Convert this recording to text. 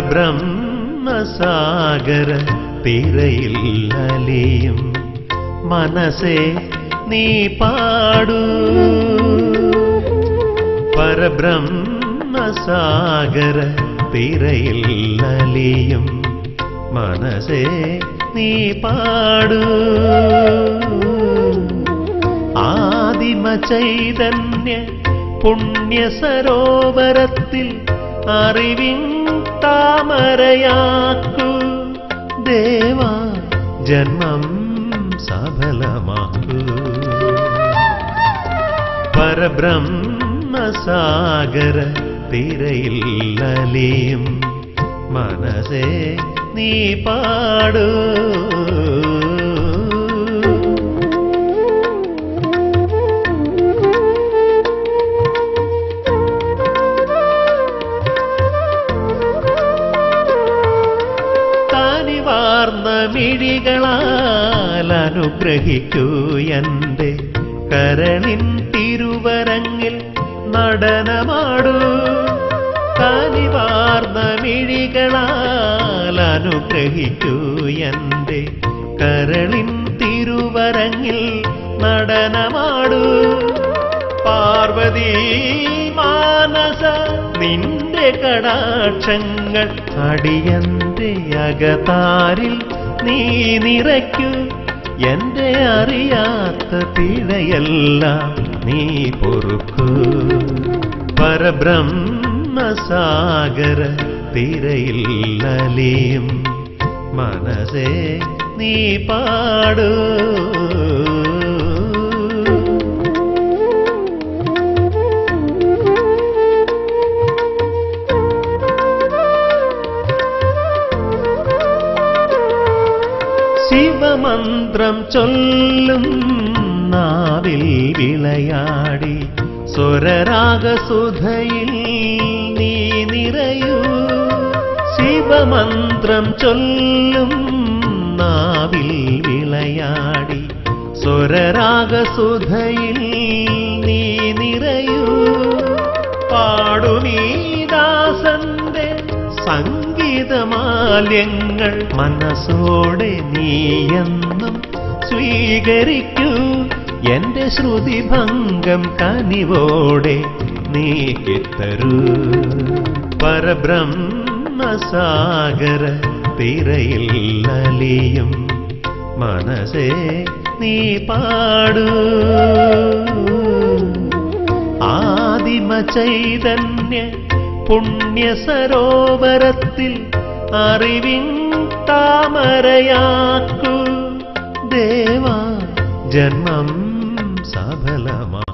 പരബ്രഹ്മസാഗര തിരയിൽ അലിയും മനസ്സേ നീ പാടൂ. പരബ്രഹ്മസാഗര തിരയിൽ അലിയും മനസ്സേ നീ പാടൂ. ആദിമ ചൈതന്യ പുണ്യ സരോവരത്തിൽ അറിവിൻ താമരയാക്കൂ. ദേവാ ജന്മം സഫലമാക്കൂ. പരബ്രഹ്മസാഗര തിരയിൽ അലിയും മനസ്സേ നീ പാടൂ. താനിവാർന്ന മിഴികളാൽ അനുഗ്രഹിക്കൂ എന്റെ കരളിൻ തിരുവരങ്ങിൽ നടനമാടൂ. താനിവാർന്ന മിഴികളാൽ അനുഗ്രഹിക്കൂ എന്റെ കരളിൻ തിരുവരങ്ങിൽ നടനമാടൂ. പാർവതീ മാനസ നിന്റെ കടാക്ഷങ്ങൾ അടിയന്റെ അകതാരിൽ നീ നിറയ്ക്കൂ. എന്റെ അറിയാത്ത പിഴയെല്ലാം നീ പൊറുക്കൂ. പരബ്രഹ്മസാഗര തിരയിൽ അലിയും മനസ്സേ നീ പാടൂ. ശിവമന്ത്രം ചൊല്ലും നാവിൽ വിളയാടി സ്വരരാഗസുധയിൽ നീ നിറയൂ. ശിവമന്ത്രം ചൊല്ലും നാവിൽ വിളയാടി സ്വരരാഗസുധയിൽ നീ നിറയൂ. പാടുമീ ദാസന്റെ സംഗീതമാല്യങ്ങൾ മനസ്സോടെ നീയെന്നും സ്വീകരിക്കൂ. എന്റെ ശ്രുതിഭംഗം കനിവോടെ നീക്കിത്തരൂ. പരബ്രഹ്മസാഗര തിരയിൽ അലിയും മനസ്സേ നീ പാടൂ. ആദിമ ചൈതന്യ പുണ്യ സരോവരത്തിൽ അറിവിൻ താമരയാക്കൂ. ദേവാ ജന്മം സഫലമാ.